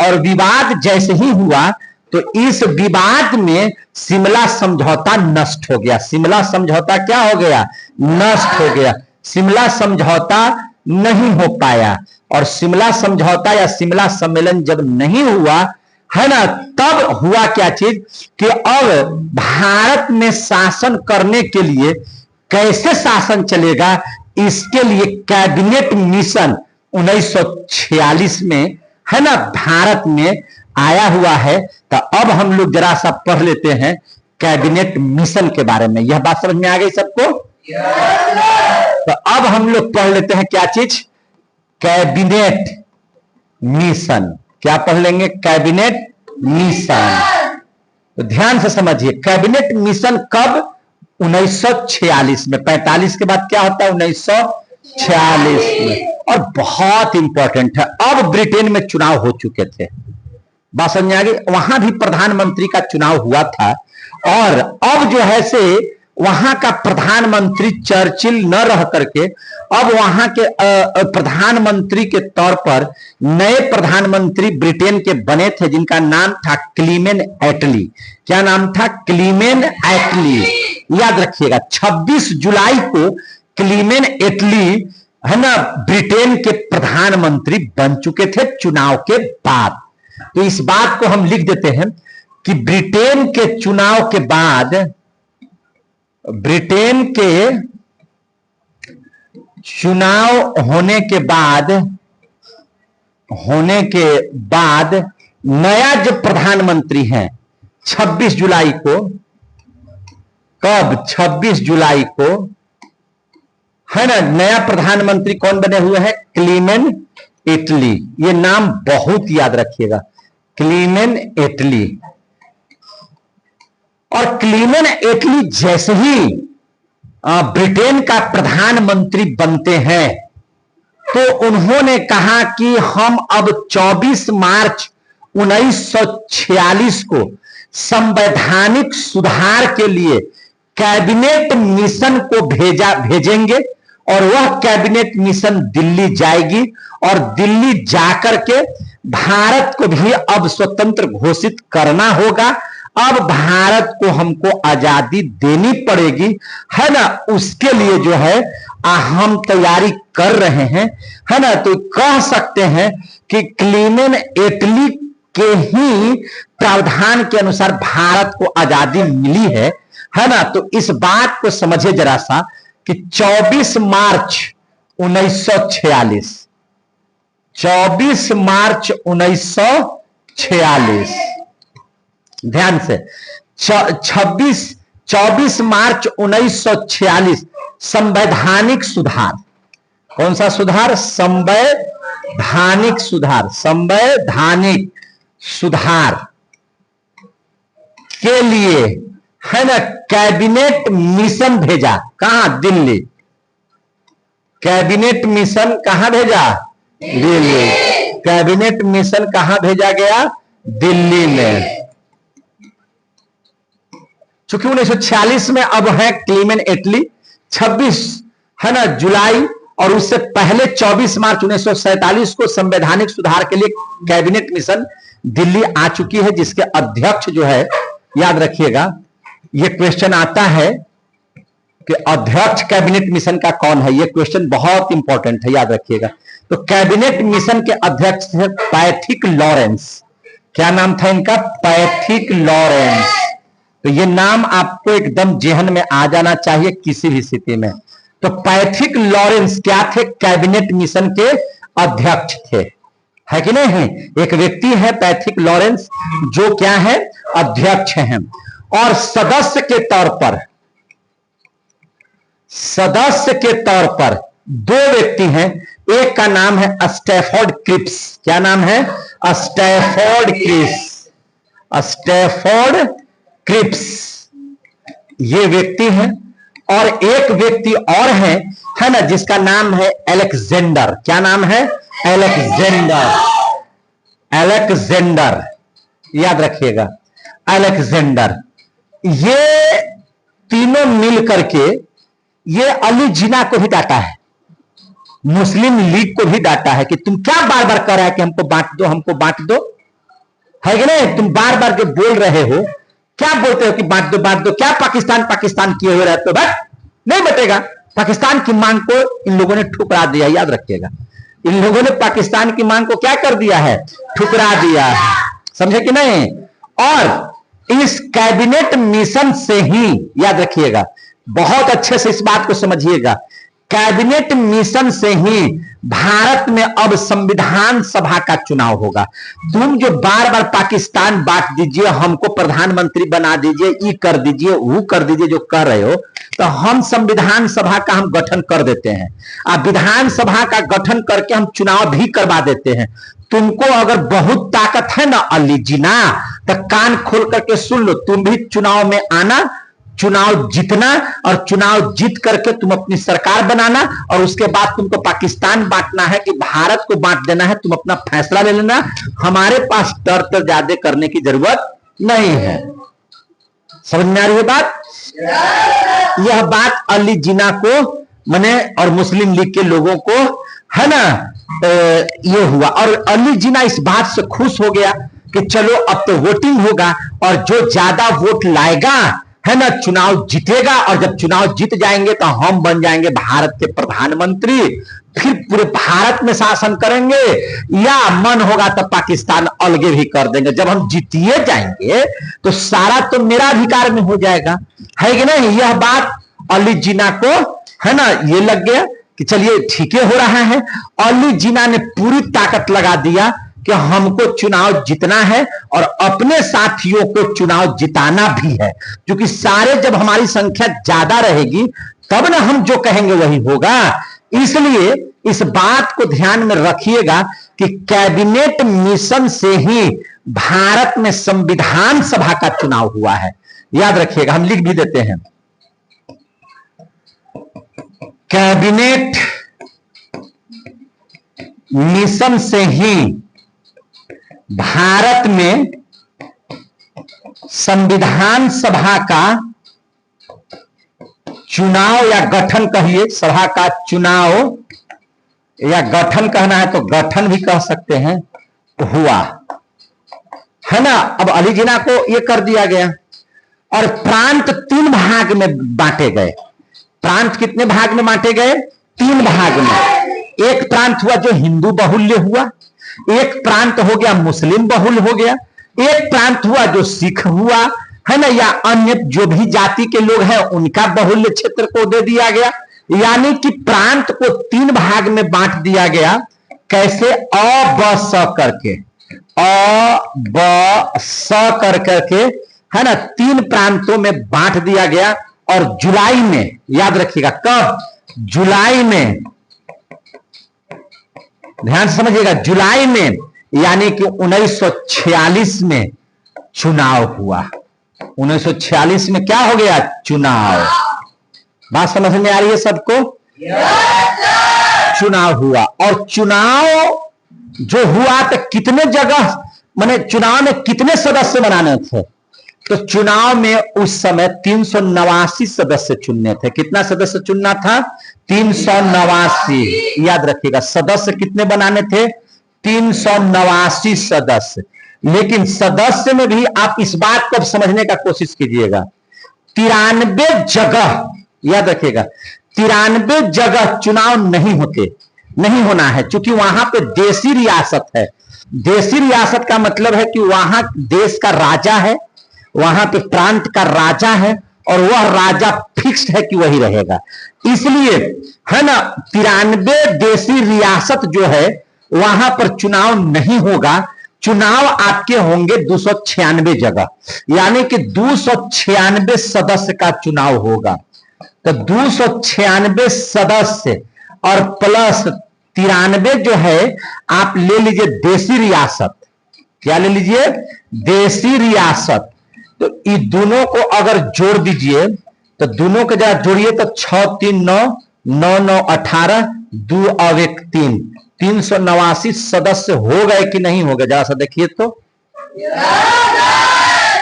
और विवाद जैसे ही हुआ तो इस विवाद में शिमला समझौता नष्ट हो गया। शिमला समझौता क्या हो गया? नष्ट हो गया। शिमला समझौता नहीं हो पाया और शिमला समझौता या शिमला सम्मेलन जब नहीं हुआ है ना, तब हुआ क्या चीज कि अब भारत में शासन करने के लिए कैसे शासन चलेगा, इसके लिए कैबिनेट मिशन 1946 में है ना भारत में आया हुआ है। तो अब हम लोग जरा सा पढ़ लेते हैं कैबिनेट मिशन के बारे में। यह बात समझ में आ गई सबको? तो अब हम लोग पढ़ लेते हैं क्या चीज? Cabinet mission. क्या पढ़ लेंगे? Cabinet mission. तो ध्यान से समझिए, कैबिनेट मिशन कब? 1946 में। 45 के बाद क्या होता है? 1946 में। और बहुत इंपॉर्टेंट है, अब ब्रिटेन में चुनाव हो चुके थे। बात समझ आ गई? वहां भी प्रधानमंत्री का चुनाव हुआ था और अब जो है से वहां का प्रधानमंत्री चर्चिल न रह करके अब वहां के प्रधानमंत्री के तौर पर नए प्रधानमंत्री ब्रिटेन के बने थे, जिनका नाम था क्लीमेन एटली। क्या नाम था? क्लीमेन एटली। याद रखिएगा, 26 जुलाई को क्लीमेन एटली है ना ब्रिटेन के प्रधानमंत्री बन चुके थे चुनाव के बाद। तो इस बात को हम लिख देते हैं कि ब्रिटेन के चुनाव के बाद, ब्रिटेन के चुनाव होने के बाद नया जो प्रधानमंत्री हैं 26 जुलाई को, कब? 26 जुलाई को है ना नया प्रधानमंत्री कौन बने हुए हैं? क्लीमेन एटली। ये नाम बहुत याद रखिएगा, क्लीमेन एटली। और क्लीमेन एटली जैसे ही ब्रिटेन का प्रधानमंत्री बनते हैं तो उन्होंने कहा कि हम अब 24 मार्च 1946 को संवैधानिक सुधार के लिए कैबिनेट मिशन को भेजेंगे और वह कैबिनेट मिशन दिल्ली जाएगी और दिल्ली जाकर के भारत को भी अब स्वतंत्र घोषित करना होगा। अब भारत को हमको आजादी देनी पड़ेगी, है ना। उसके लिए जो है हम तैयारी कर रहे हैं, है ना। तो कह सकते हैं कि क्लीमेन एटली के ही प्रावधान के अनुसार भारत को आजादी मिली है ना। तो इस बात को समझे जरा सा कि 24 मार्च 1946, 24 मार्च 1946, ध्यान से 24 मार्च 1946 संवैधानिक सुधार। कौन सा सुधार? संवैधानिक सुधार। संवैधानिक सुधार के लिए है ना कैबिनेट मिशन भेजा। कहां? दिल्ली। कैबिनेट मिशन कहां भेजा? दिल्ली। कैबिनेट मिशन कहां भेजा गया? दिल्ली में। चूंकि 1946 में अब है क्लीमेंट एटली, 26 है ना जुलाई, और उससे पहले 24 मार्च 1947 को संवैधानिक सुधार के लिए कैबिनेट मिशन दिल्ली आ चुकी है, जिसके अध्यक्ष जो है, याद रखिएगा ये क्वेश्चन आता है कि अध्यक्ष कैबिनेट मिशन का कौन है। ये क्वेश्चन बहुत इंपॉर्टेंट है, याद रखिएगा। तो कैबिनेट मिशन के अध्यक्ष है पैथिक लॉरेंस। क्या नाम था इनका? Pethick Lawrence. तो ये नाम आपको एकदम जेहन में आ जाना चाहिए किसी भी स्थिति में। तो पैथिक लॉरेंस क्या थे? कैबिनेट मिशन के अध्यक्ष थे, है कि नहीं है? एक व्यक्ति है पैथिक लॉरेंस जो क्या है? अध्यक्ष हैं। और सदस्य के तौर पर दो व्यक्ति हैं। एक का नाम है स्टैफोर्ड क्रिप्स। क्या नाम है? स्टैफोर्ड क्रिप्स ये व्यक्ति हैं। और एक व्यक्ति और है ना, जिसका नाम है अलेक्जेंडर। क्या नाम है? अलेक्जेंडर, याद रखिएगा, अलेक्जेंडर। ये तीनों मिल करके ये अली जिन्ना को भी डांटा है, मुस्लिम लीग को भी डांटा है कि तुम क्या बार बार कह रहा है कि हमको बांट दो, है कि नहीं? तुम बार बार जो बोल रहे हो, क्या बोलते हो कि बांट दो, क्या पाकिस्तान किए हुए रहते हो? बट नहीं बटेगा। पाकिस्तान की मांग को इन लोगों ने ठुकरा दिया, याद रखिएगा। इन लोगों ने पाकिस्तान की मांग को क्या कर दिया है? ठुकरा दिया है, समझे कि नहीं? और इस कैबिनेट मिशन से ही, याद रखिएगा, बहुत अच्छे से इस बात को समझिएगा, कैबिनेट मिशन से ही भारत में अब संविधान सभा का चुनाव होगा। तुम जो बार बार पाकिस्तान बांट दीजिए, हमको प्रधानमंत्री बना दीजिए, ये कर दीजिए, वो कर दीजिए, जो कर रहे हो, तो हम संविधान सभा का हम गठन कर देते हैं। अब विधानसभा का गठन करके हम चुनाव भी करवा देते हैं। तुमको अगर बहुत ताकत है ना अली जिन्ना, तो कान खोल करके सुन लो, तुम भी चुनाव में आना, चुनाव जीतना, और चुनाव जीत करके तुम अपनी सरकार बनाना, और उसके बाद तुमको पाकिस्तान बांटना है कि भारत को बांट देना है, तुम अपना फैसला ले लेना। हमारे पास तर ज्यादा करने की जरूरत नहीं है। समझ में आ रही है बात? यह बात अली जिन्ना को मने और मुस्लिम लीग के लोगों को, है ना, ये हुआ। और अली जिन्ना इस बात से खुश हो गया कि चलो अब तो वोटिंग होगा, और जो ज्यादा वोट लाएगा, है ना, चुनाव जीतेगा, और जब चुनाव जीत जाएंगे तो हम बन जाएंगे भारत के प्रधानमंत्री, फिर पूरे भारत में शासन करेंगे, या मन होगा तो पाकिस्तान अलगे भी कर देंगे। जब हम जीतिए जाएंगे तो सारा तो मेरा अधिकार में हो जाएगा, है कि नहीं? यह बात अली जिन्ना को, है ना, ये लग गया कि चलिए ठीक है, हो रहा है। अली जिन्ना ने पूरी ताकत लगा दिया कि हमको चुनाव जीतना है और अपने साथियों को चुनाव जिताना भी है, क्योंकि सारे जब हमारी संख्या ज्यादा रहेगी तब ना हम जो कहेंगे वही होगा। इसलिए इस बात को ध्यान में रखिएगा कि कैबिनेट मिशन से ही भारत में संविधान सभा का चुनाव हुआ है, याद रखिएगा। हम लिख भी देते हैं, कैबिनेट मिशन से ही भारत में संविधान सभा का चुनाव, या गठन कहिए, सभा का चुनाव या गठन कहना है तो गठन भी कह सकते हैं, हुआ, है ना। अब अली जिन्ना को यह कर दिया गया, और प्रांत 3 भाग में बांटे गए। प्रांत कितने भाग में बांटे गए? 3 भाग में। एक प्रांत हुआ जो हिंदू बहुल्य हुआ, एक प्रांत हो गया मुस्लिम बहुल हो गया, एक प्रांत हुआ जो सिख हुआ, है ना, या अन्य जो भी जाति के लोग हैं उनका बहुल्य क्षेत्र को दे दिया गया। यानी कि प्रांत को 3 भाग में बांट दिया गया। कैसे? अ ब स करके, अ ब स कर करके, है ना, 3 प्रांतों में बांट दिया गया। और जुलाई में, याद रखिएगा, कब? जुलाई में, ध्यान से समझिएगा, जुलाई में, यानी कि 1946 में चुनाव हुआ। 1946 में क्या हो गया? चुनाव। बात समझ में आ रही है सबको? चुनाव हुआ, और चुनाव जो हुआ तो कितने जगह, माने चुनाव में कितने सदस्य बनाने थे? तो चुनाव में उस समय 389 सदस्य चुनने थे। कितना सदस्य चुनना था? 389। याद रखिएगा, सदस्य कितने बनाने थे? 389 सदस्य। लेकिन सदस्य में भी आप इस बात को समझने का कोशिश कीजिएगा, 93 जगह, याद रखिएगा 93 जगह चुनाव नहीं होना है, क्योंकि वहां पे देशी रियासत है। देशी रियासत का मतलब है कि वहां देश का राजा है, वहां पे प्रांत का राजा है, और वह राजा फिक्स्ड है कि वही रहेगा। इसलिए है ना, 93 देशी रियासत जो है वहां पर चुनाव नहीं होगा। चुनाव आपके होंगे 296 जगह, यानी कि 296 सदस्य का चुनाव होगा। तो 296 सदस्य और प्लस 93 जो है, आप ले लीजिए देशी रियासत। क्या ले लीजिए? देशी रियासत। तो इन दोनों को अगर जोड़ दीजिए, तो दोनों के जरा जोड़िए तो 6 3 9 9 9 18 2 और 1 3, 389 सदस्य हो गए कि नहीं हो गए? जरा सा देखिए तो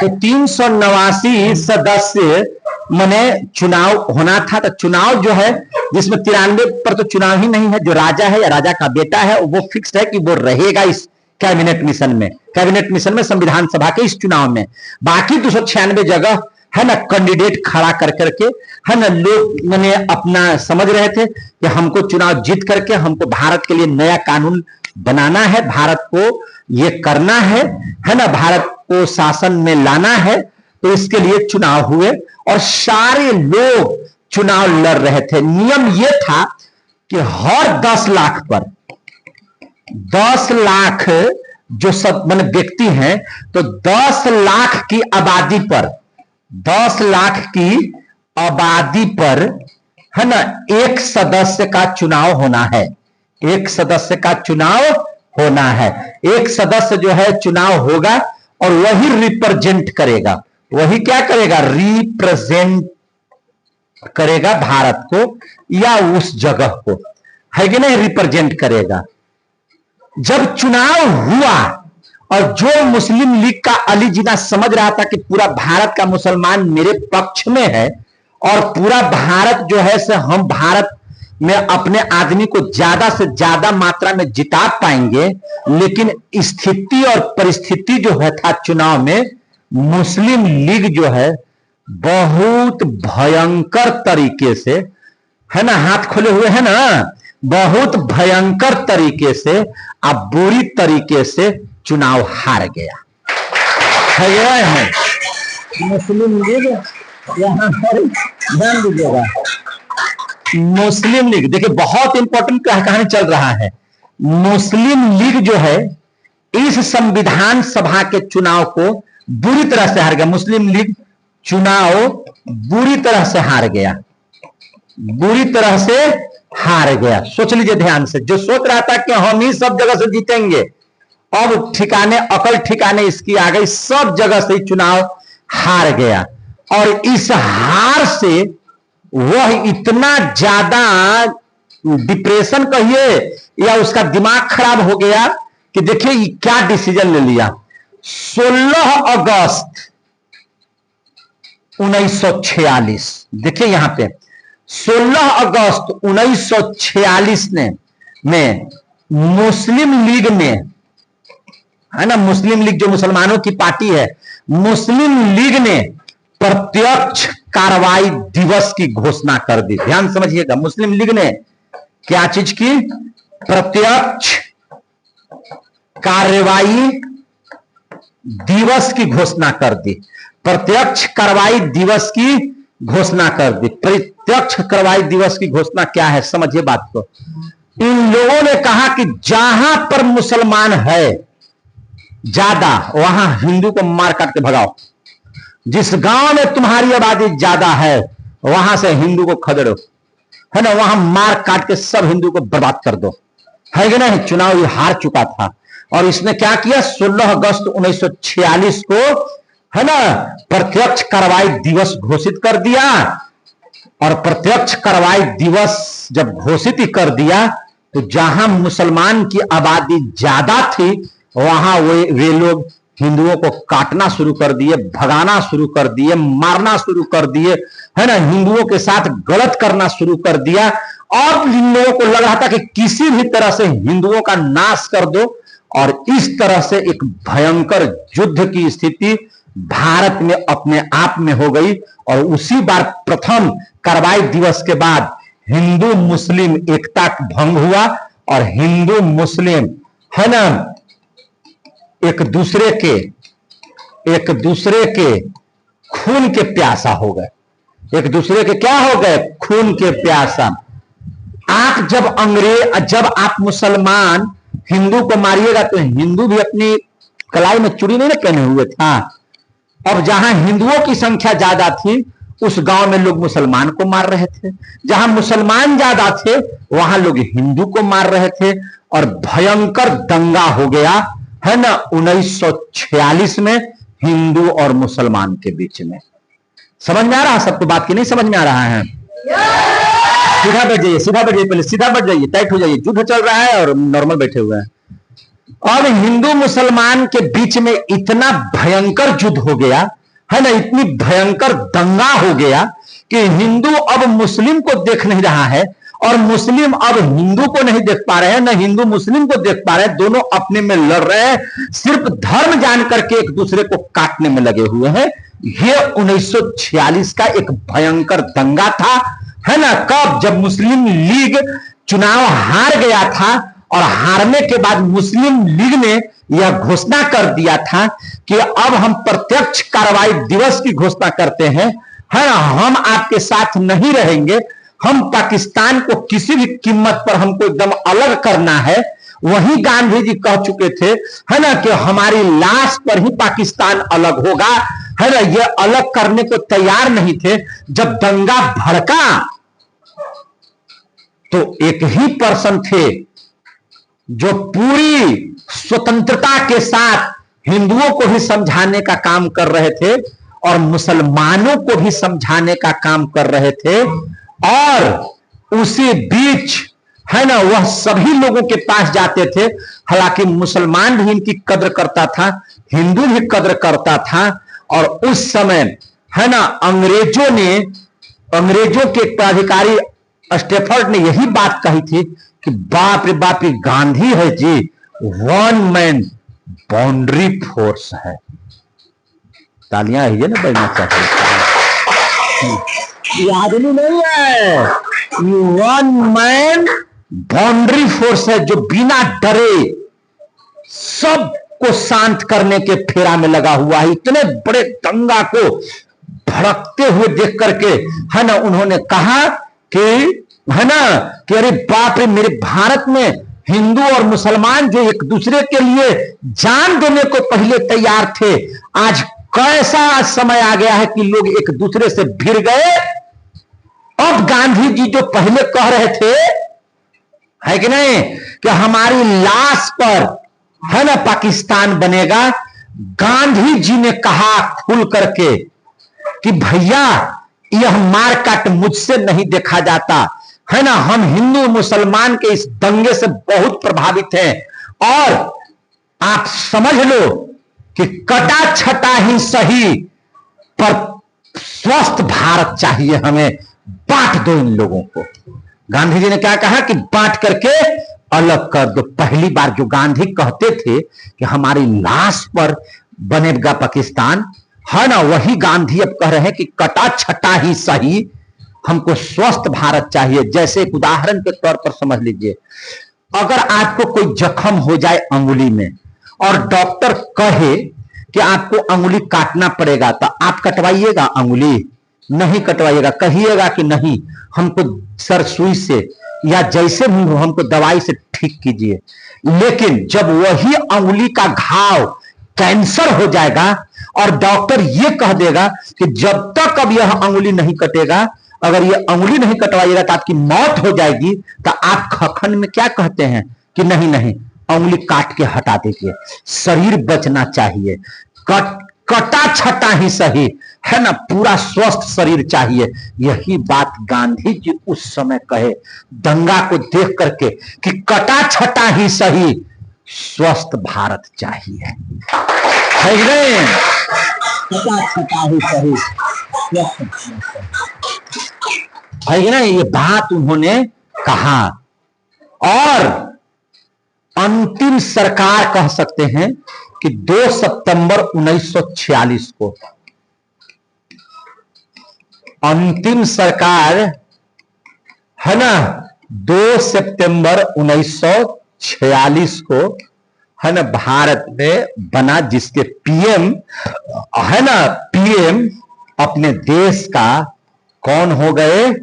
389 सदस्य मने चुनाव होना था। तो चुनाव जो है जिसमें 93 पर तो चुनाव ही नहीं है, जो राजा है या राजा का बेटा है वो फिक्स्ड है कि वो रहेगा इस कैबिनेट मिशन में, संविधान सभा के इस चुनाव में। बाकी 296 जगह है ना, कैंडिडेट खड़ा कर करके है ना, लोग मैंने अपना समझ रहे थे कि हमको चुनाव जीत करके हमको भारत के लिए नया कानून बनाना है, भारत को ये करना है ना, भारत को शासन में लाना है। तो इसके लिए चुनाव हुए और सारे लोग चुनाव लड़ रहे थे। नियम यह था कि हर 10 लाख पर 10 लाख जो सब मान व्यक्ति हैं, तो 10 लाख की आबादी पर 10 लाख की आबादी पर है ना, एक सदस्य का चुनाव होना है। एक सदस्य का चुनाव होना है। एक सदस्य जो है चुनाव होगा और वही रिप्रेजेंट करेगा। वही क्या करेगा? रिप्रेजेंट करेगा भारत को या उस जगह को, है कि नहीं? रिप्रेजेंट करेगा। जब चुनाव हुआ और जो मुस्लिम लीग का अली जिन्ना समझ रहा था कि पूरा भारत का मुसलमान मेरे पक्ष में है और पूरा भारत जो है से हम भारत में अपने आदमी को ज्यादा से ज्यादा मात्रा में जिता पाएंगे, लेकिन स्थिति और परिस्थिति जो है था चुनाव में, मुस्लिम लीग जो है बहुत भयंकर तरीके से, है ना, हाथ खोले हुए है ना, बहुत भयंकर तरीके से अब बुरी तरीके से चुनाव हार गया है मुस्लिम लीग। यहां पर ध्यान दीजिएगा, मुस्लिम लीग देखिए बहुत इंपॉर्टेंट कहानी चल रहा है। मुस्लिम लीग जो है इस संविधान सभा के चुनाव को बुरी तरह से हार गया। मुस्लिम लीग चुनाव बुरी तरह से हार गया, बुरी तरह से हार गया। सोच लीजिए ध्यान से, जो सोच रहा था कि हम ही सब जगह से जीतेंगे, अब ठिकाने अकल ठिकाने इसकी आ गई, सब जगह से चुनाव हार गया। और इस हार से वह इतना ज्यादा डिप्रेशन कहिए या उसका दिमाग खराब हो गया कि देखिए क्या डिसीजन ले लिया। 16 अगस्त 1946, देखिए यहां पे 16 अगस्त 1946 में मुस्लिम लीग ने, है ना, मुस्लिम लीग जो मुसलमानों की पार्टी है, मुस्लिम लीग ने प्रत्यक्ष कार्रवाई दिवस की घोषणा कर दी। ध्यान समझिएगा, मुस्लिम लीग ने क्या चीज की? प्रत्यक्ष कार्रवाई दिवस की घोषणा कर दी। प्रत्यक्ष कार्रवाई दिवस की घोषणा कर दी। प्रत्यक्ष कार्रवाई दिवस की घोषणा क्या है, समझिए बात को। इन लोगों ने कहा कि जहां पर मुसलमान है ज्यादा, वहां हिंदू को मार काट के भगाओ। जिस गांव में तुम्हारी आबादी ज्यादा है वहां से हिंदू को खदेड़ो, है ना, वहां मार काट के सब हिंदू को बर्बाद कर दो, है कि नहीं? चुनाव ये हार चुका था और इसने क्या किया? 16 अगस्त 1946 को, है ना, प्रत्यक्ष कार्रवाई दिवस घोषित कर दिया और प्रत्यक्ष कार्रवाई दिवस जब घोषित ही कर दिया तो जहां मुसलमान की आबादी ज्यादा थी वहां वे लोग हिंदुओं को काटना शुरू कर दिए, भगाना शुरू कर दिए, मारना शुरू कर दिए, है ना, हिंदुओं के साथ गलत करना शुरू कर दिया। और इन लोगों को लग रहा था कि किसी भी तरह से हिंदुओं का नाश कर दो, और इस तरह से एक भयंकर युद्ध की स्थिति भारत में अपने आप में हो गई। और उसी बार प्रथम कार्रवाई दिवस के बाद हिंदू मुस्लिम एकता भंग हुआ और हिंदू मुस्लिम, है ना, एक दूसरे के खून के प्यासा हो गए, एक दूसरे के क्या हो गए, खून के प्यासा। आप जब आप मुसलमान हिंदू को मारिएगा तो हिंदू भी अपनी कलाई में चूड़ी नहीं ना पहने हुए था। अब जहां हिंदुओं की संख्या ज्यादा थी उस गांव में लोग मुसलमान को मार रहे थे, जहां मुसलमान ज्यादा थे वहां लोग हिंदू को मार रहे थे, और भयंकर दंगा हो गया, है ना, 1946 में हिंदू और मुसलमान के बीच में। समझ में आ रहा है सबको बात की? नहीं समझ में आ रहा है? सीधा बैठ जाइए, सीधा बैठ जाइए, पहले सीधा बैठ जाइए, टाइट हो जाइए। युद्ध चल रहा है और नॉर्मल बैठे हुए हैं। और हिंदू मुसलमान के बीच में इतना भयंकर युद्ध हो गया, है ना, इतनी भयंकर दंगा हो गया कि हिंदू अब मुस्लिम को देख नहीं रहा है और मुस्लिम अब हिंदू को नहीं देख पा रहे हैं, न हिंदू मुस्लिम को देख पा रहे हैं। दोनों अपने में लड़ रहे हैं, सिर्फ धर्म जान करके एक दूसरे को काटने में लगे हुए हैं। यह 1946 का एक भयंकर दंगा था, है ना। कब? जब मुस्लिम लीग चुनाव हार गया था और हारने के बाद मुस्लिम लीग ने यह घोषणा कर दिया था कि अब हम प्रत्यक्ष कार्रवाई दिवस की घोषणा करते हैं, है ना, हम आपके साथ नहीं रहेंगे, हम पाकिस्तान को किसी भी कीमत पर हमको एकदम अलग करना है। वही गांधी जी कह चुके थे, है ना, कि हमारी लाश पर ही पाकिस्तान अलग होगा, है ना। ये अलग करने को तैयार नहीं थे। जब दंगा भड़का तो एक ही पर्सन थे जो पूरी स्वतंत्रता के साथ हिंदुओं को भी समझाने का काम कर रहे थे और मुसलमानों को भी समझाने का काम कर रहे थे। और उसी बीच, है ना, वह सभी लोगों के पास जाते थे। हालांकि मुसलमान भी इनकी कद्र करता था, हिंदू भी कद्र करता था। और उस समय, है ना, अंग्रेजों के प्राधिकारी स्टेफर्ड ने यही बात कही थी कि बाप रे बाप, ये गांधी है जी, वन मैन बाउंड्री फोर्स है। तालियां है ना भाई, ये आदमी नहीं है, ये वन मैन बाउंड्री फोर्स है जो बिना डरे सबको शांत करने के फेरा में लगा हुआ है। इतने बड़े दंगा को भड़कते हुए देख करके, है ना, उन्होंने कहा कि, है ना, कि अरे बाप रे, मेरे भारत में हिंदू और मुसलमान जो एक दूसरे के लिए जान देने को पहले तैयार थे, आज कैसा समय आ गया है कि लोग एक दूसरे से भिड़ गए। अब गांधी जी जो पहले कह रहे थे, है कि नहीं, कि हमारी लाश पर, है ना, पाकिस्तान बनेगा, गांधी जी ने कहा खुल करके कि भैया, यह मार काट मुझसे नहीं देखा जाता, है ना, हम हिंदू मुसलमान के इस दंगे से बहुत प्रभावित हैं और आप समझ लो कि कटा छटा ही सही पर स्वस्थ भारत चाहिए हमें, बांट दो इन लोगों को। गांधी जी ने क्या कहा कि बांट करके अलग कर दो। पहली बार जो गांधी कहते थे कि हमारी लाश पर बनेगा पाकिस्तान, है ना, वही गांधी अब कह रहे हैं कि कटा छटा ही सही, हमको स्वस्थ भारत चाहिए। जैसे एक उदाहरण के तौर पर समझ लीजिए, अगर आपको कोई जख्म हो जाए अंगुली में और डॉक्टर कहे कि आपको अंगुली काटना पड़ेगा, तो आप कटवाइएगा अंगुली? नहीं कटवाइएगा, कहिएगा कि नहीं, हमको सर सुई से या जैसे भी हो हमको दवाई से ठीक कीजिए। लेकिन जब वही अंगुली का घाव कैंसर हो जाएगा और डॉक्टर ये कह देगा कि जब तक अब यह अंगुली नहीं कटेगा, अगर ये अंगुली नहीं कटवाइएगा तो आपकी मौत हो जाएगी, तो आप खखन में क्या कहते हैं कि नहीं नहीं, अंगुली काट के हटा दीजिए, शरीर बचना चाहिए। कटा छटा ही सही, है ना, पूरा स्वस्थ शरीर चाहिए। यही बात गांधी जी उस समय कहे दंगा को देख करके कि कटा छटा ही सही, स्वस्थ भारत चाहिए, है नहीं? कटा छटा ही सही, स्वस्थ भारत है कि नहीं? ये बात उन्होंने कहा। और अंतिम सरकार कह सकते हैं कि 2 सितंबर 1946 को अंतिम सरकार, है ना, 2 सितंबर 1946 को, है ना, भारत में बना, जिसके पीएम, है ना, पीएम अपने देश का कौन हो गए?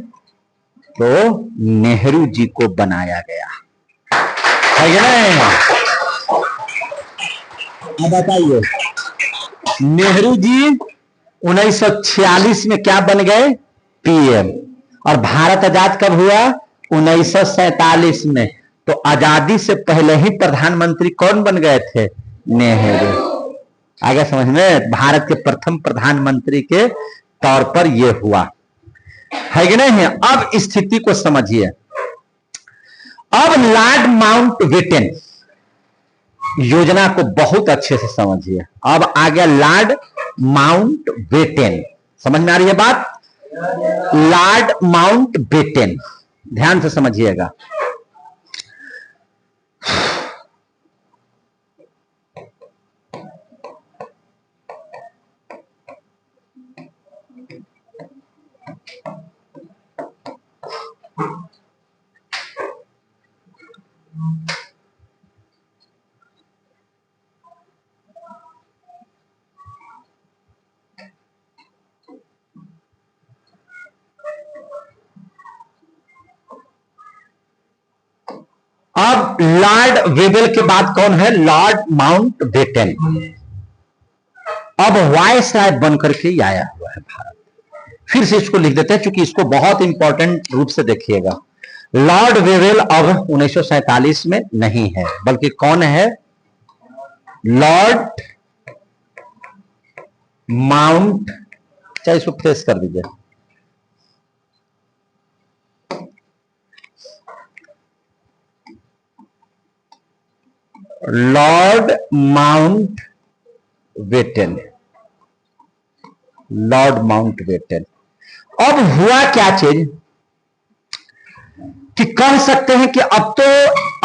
तो नेहरू जी को बनाया गया, है कि नहीं? अब बताइए, नेहरू जी 1946 में क्या बन गए? पीएम। और भारत आजाद कब हुआ? 1947 में। तो आजादी से पहले ही प्रधानमंत्री कौन बन गए थे? नेहरू। आगे समझ में, भारत के प्रथम प्रधानमंत्री के तौर पर यह हुआ, है कि नहीं? अब स्थिति को समझिए। अब लॉर्ड माउंटबेटन योजना को बहुत अच्छे से समझिए। अब आ गया लॉर्ड माउंटबेटन, समझ में आ रही है बात? लॉर्ड माउंटबेटन, ध्यान से समझिएगा। अब लॉर्ड वेवेल के बाद कौन है? Lord Mountbatten. अब वायसराय बनकर के आया हुआ है भारत। फिर से इसको लिख देते हैं, क्योंकि इसको बहुत इंपॉर्टेंट रूप से देखिएगा। लॉर्ड वेवेल अब 1947 में नहीं है, बल्कि कौन है? लॉर्ड माउंट, चाहे इसको फेस कर दीजिए, लॉर्ड माउंटबेटन, लॉर्ड माउंटबेटन। अब हुआ क्या चीज कि कह सकते हैं कि अब तो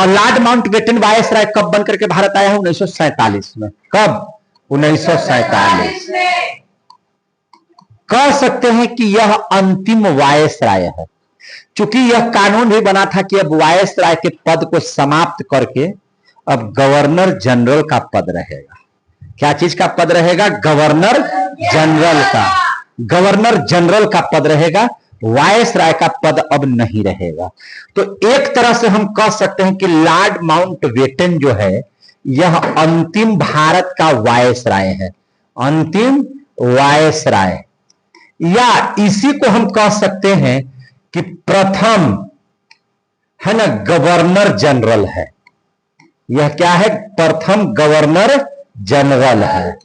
लॉर्ड माउंटबेटन वायसराय कब बनकर के भारत आया है? 1947 में। कब? 1947। कह सकते हैं कि यह अंतिम वायसराय है, क्योंकि यह कानून भी बना था कि अब वायसराय के पद को समाप्त करके अब गवर्नर जनरल का पद रहेगा। क्या चीज का पद रहेगा? गवर्नर जनरल का। गवर्नर जनरल का पद रहेगा, वायसराय का पद अब नहीं रहेगा। तो एक तरह से हम कह सकते हैं कि लॉर्ड माउंटबेटन जो है, यह अंतिम भारत का वायसराय है, अंतिम वायसराय। या इसी को हम कह सकते हैं कि प्रथम, है ना, गवर्नर जनरल है। यह क्या है? प्रथम गवर्नर जनरल है।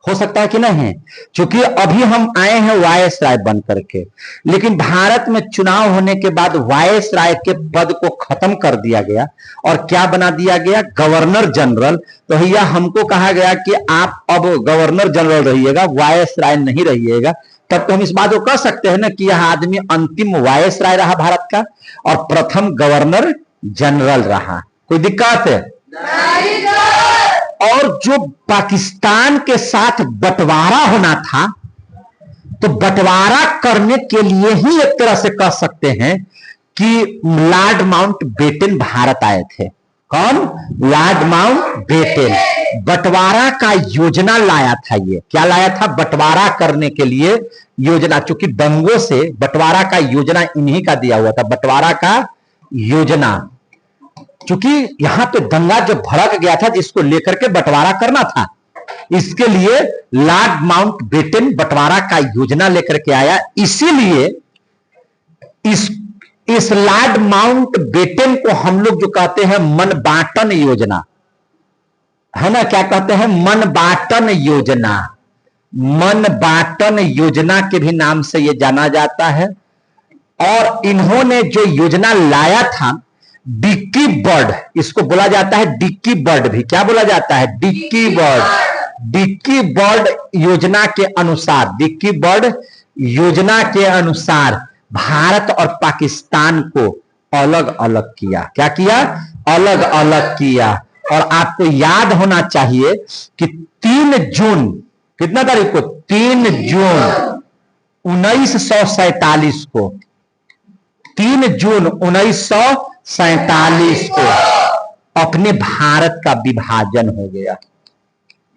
हो सकता है कि नहीं? क्योंकि अभी हम आए हैं वायसराय बन करके, लेकिन भारत में चुनाव होने के बाद वायसराय के पद को खत्म कर दिया गया और क्या बना दिया गया? Governor general. तो भैया हमको कहा गया कि आप अब गवर्नर जनरल रहिएगा, वायसराय नहीं रहिएगा। तब तो हम इस बात को कह सकते हैं ना कि यह आदमी अंतिम वायसराय रहा भारत का और प्रथम गवर्नर जनरल रहा। कोई दिक्कत है? और जो पाकिस्तान के साथ बंटवारा होना था, तो बंटवारा करने के लिए ही एक तरह से कह सकते हैं कि लॉर्ड माउंटबेटन भारत आए थे। कौन? लॉर्ड माउंटबेटन बंटवारा का योजना लाया था। ये क्या लाया था? बंटवारा करने के लिए योजना। चूंकि दंगों से बंटवारा का योजना इन्हीं का दिया हुआ था, बंटवारा का योजना। क्योंकि यहां पे दंगा जो भड़क गया था, जिसको लेकर के बंटवारा करना था, इसके लिए लॉर्ड माउंटबेटन बंटवारा का योजना लेकर के आया। इसीलिए इस लॉर्ड माउंटबेटन को हम लोग जो कहते हैं मन बांटन योजना, है ना, क्या कहते हैं? मन बांटन योजना। मन बाटन योजना के भी नाम से यह जाना जाता है। और इन्होंने जो योजना लाया था डिक्की बर्ड, इसको बोला जाता है डिक्की बर्ड भी। क्या बोला जाता है? Dicky bird. डिक्की बर्ड योजना के अनुसार, डिक्की बर्ड योजना के अनुसार भारत और पाकिस्तान को अलग अलग किया। क्या किया? अलग अलग किया। और आपको याद होना चाहिए कि 3 जून, कितना तारीख को? 3 जून 1947 को, 3 जून 1947 को अपने भारत का विभाजन हो गया।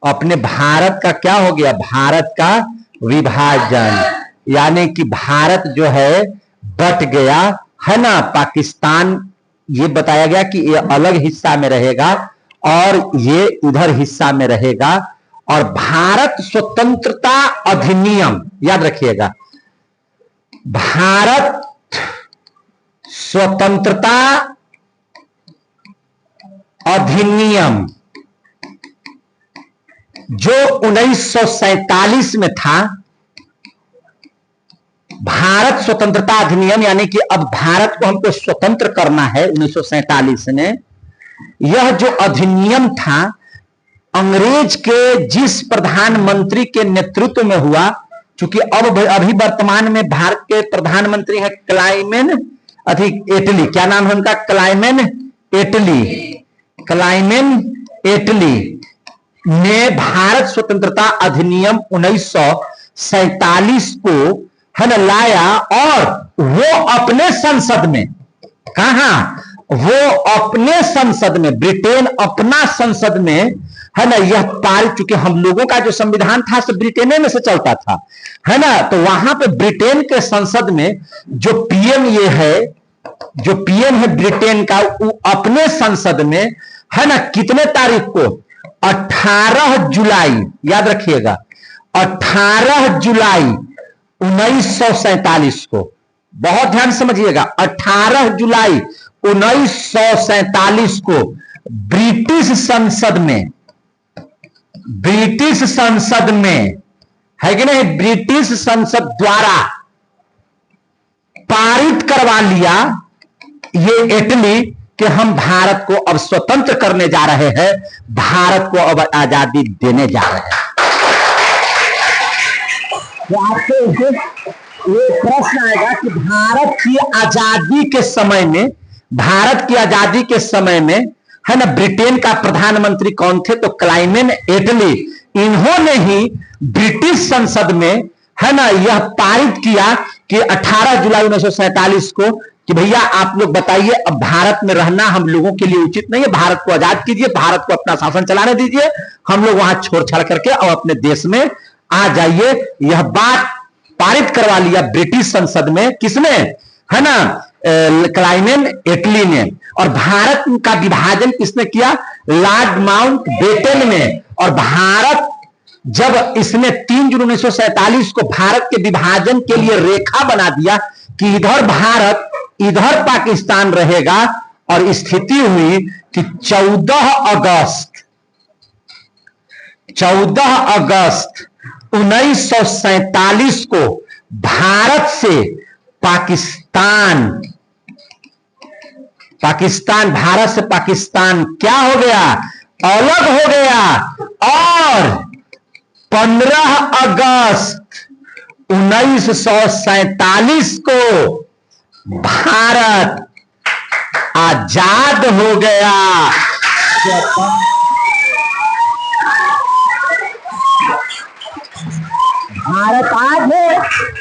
अपने भारत का क्या हो गया? भारत का विभाजन, यानी कि भारत जो है बट गया, है ना। पाकिस्तान ये बताया गया कि ये अलग हिस्सा में रहेगा और ये उधर हिस्सा में रहेगा। और भारत स्वतंत्रता अधिनियम, याद रखिएगा, भारत स्वतंत्रता अधिनियम जो 1947 में था, भारत स्वतंत्रता अधिनियम, यानी कि अब भारत को हमको स्वतंत्र करना है 1947 में। यह जो अधिनियम था अंग्रेज के जिस प्रधानमंत्री के नेतृत्व में हुआ, क्योंकि अब अभी वर्तमान में भारत के प्रधानमंत्री हैं क्लाइमेन एटली। क्या नाम है उनका? क्लाइमेन एटली। क्लाइमेन एटली ने भारत स्वतंत्रता अधिनियम 1947 को, है ना, लाया। और वो अपने संसद में, कहा? वो अपने संसद में, ब्रिटेन अपना संसद में, है ना, यह पारित, चूंकि हम लोगों का जो संविधान था सब ब्रिटेन में से चलता था, है ना। तो वहां पे ब्रिटेन के संसद में जो पीएम ये है, जो पीएम है ब्रिटेन का, वो अपने संसद में, है ना, कितने तारीख को? 18 जुलाई, याद रखिएगा, 18 जुलाई 1947 को, बहुत ध्यान समझिएगा, 18 जुलाई 1947 को ब्रिटिश संसद में, ब्रिटिश संसद में, है कि नहीं, ब्रिटिश संसद द्वारा पारित करवा लिया ये इटली कि हम भारत को अब स्वतंत्र करने जा रहे हैं, भारत को अब आजादी देने जा रहे हैं। तो आपसे ये प्रश्न आएगा कि भारत की आजादी के समय में, भारत की आजादी के समय में, है ना, ब्रिटेन का प्रधानमंत्री कौन थे? तो क्लाइमेन एटली। इन्होंने ही ब्रिटिश संसद में, है ना, यह पारित किया कि 18 जुलाई 1947 को कि भैया आप लोग बताइए, अब भारत में रहना हम लोगों के लिए उचित नहीं है, भारत को आजाद कीजिए, भारत को अपना शासन चलाने दीजिए, हम लोग वहां छोड़ छाड़ करके और अपने देश में आ जाइए। यह बात पारित करवा लिया ब्रिटिश संसद में, किसने? है ना, क्लाइमेन एटली ने। और भारत का विभाजन किसने किया? लॉर्ड माउंटबेटन ने। और भारत जब इसने 3 जून 1947 को भारत के विभाजन के लिए रेखा बना दिया कि इधर भारत इधर पाकिस्तान रहेगा, और स्थिति हुई कि 14 अगस्त 1947 को भारत से पाकिस्तान भारत से पाकिस्तान क्या हो गया? अलग हो गया। और 15 अगस्त 1947 को भारत आजाद हो गया। भारत आज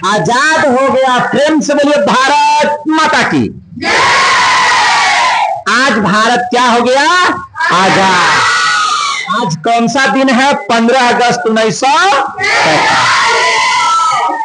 आजाद हो गया। प्रेम से बोलिए भारत माता की। आज भारत क्या हो गया? आजाद। आज कौन सा दिन है? 15 अगस्त 1947।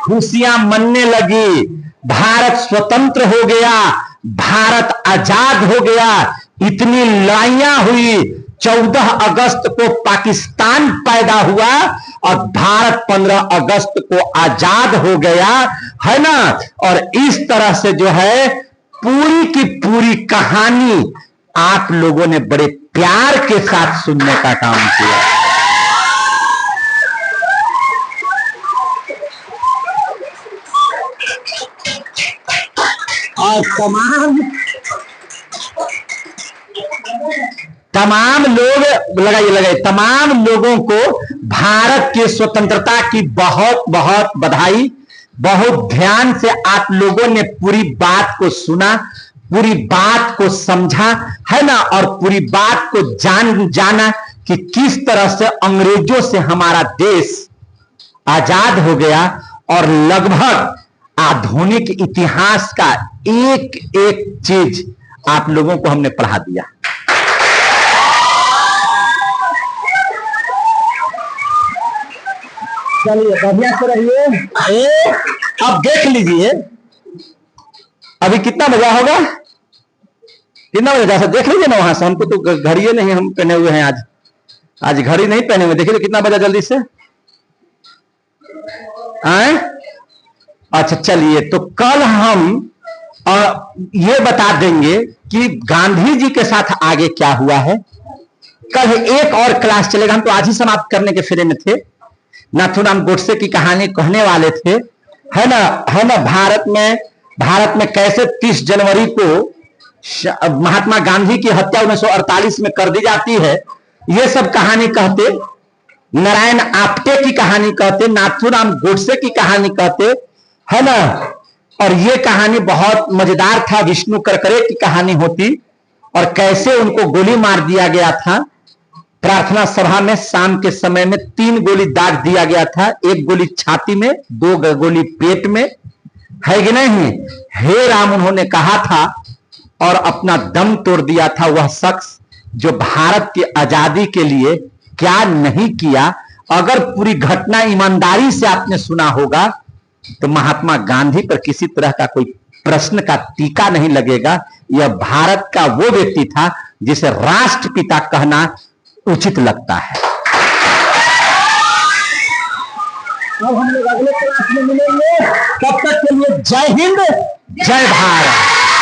खुशियां मनने लगी, भारत स्वतंत्र हो गया, भारत आजाद हो गया। इतनी लड़ाइयां हुई। 14 अगस्त को पाकिस्तान पैदा हुआ और भारत 15 अगस्त को आजाद हो गया, है ना। और इस तरह से जो है पूरी की पूरी कहानी आप लोगों ने बड़े प्यार के साथ सुनने का काम किया। और तमाम लोग लगाइए तमाम लोगों को भारत की स्वतंत्रता की बहुत बहुत बधाई। बहुत ध्यान से आप लोगों ने पूरी बात को सुना, पूरी बात को समझा, है ना, और पूरी बात को जाना कि किस तरह से अंग्रेजों से हमारा देश आजाद हो गया और लगभग आधुनिक इतिहास का एक एक चीज आप लोगों को हमने पढ़ा दिया। चलिए बढ़िया से रहिए। अब देख लीजिए अभी कितना बजा होगा, कितना बजा सर देख लीजिए ना वहां से। हमको तो घड़ी नहीं हम पहने हुए हैं, आज घड़ी नहीं पहने हुए। देखिए कितना बजा जल्दी से। आए? अच्छा चलिए, तो कल हम ये बता देंगे कि गांधी जी के साथ आगे क्या हुआ है। कल एक और क्लास चलेगा, हम तो आज ही समाप्त करने के फेरे में थे। नाथूराम गोडसे की कहानी कहने वाले थे, है ना। भारत में कैसे 30 जनवरी को महात्मा गांधी की हत्या 1948 में कर दी जाती है, ये सब कहानी कहते। नारायण आप्टे की कहानी कहते, नाथूराम गोडसे की कहानी कहते, है ना। और ये कहानी बहुत मजेदार था। विष्णु करकरे की कहानी होती और कैसे उनको गोली मार दिया गया था प्रार्थना सभा में। शाम के समय में 3 गोली दाग दिया गया था, 1 गोली छाती में, 2 गोली पेट में, है कि नहीं। हे राम उन्होंने कहा था और अपना दम तोड़ दिया था वह शख्स जो भारत की आजादी के लिए क्या नहीं किया। अगर पूरी घटना ईमानदारी से आपने सुना होगा तो महात्मा गांधी पर किसी तरह का कोई प्रश्न का टीका नहीं लगेगा। यह भारत का वो व्यक्ति था जिसे राष्ट्रपिता कहना उचित लगता है। अब हम लोग अगले क्लास में मिलेंगे, तब तक के लिए जय हिंद, जय भारत।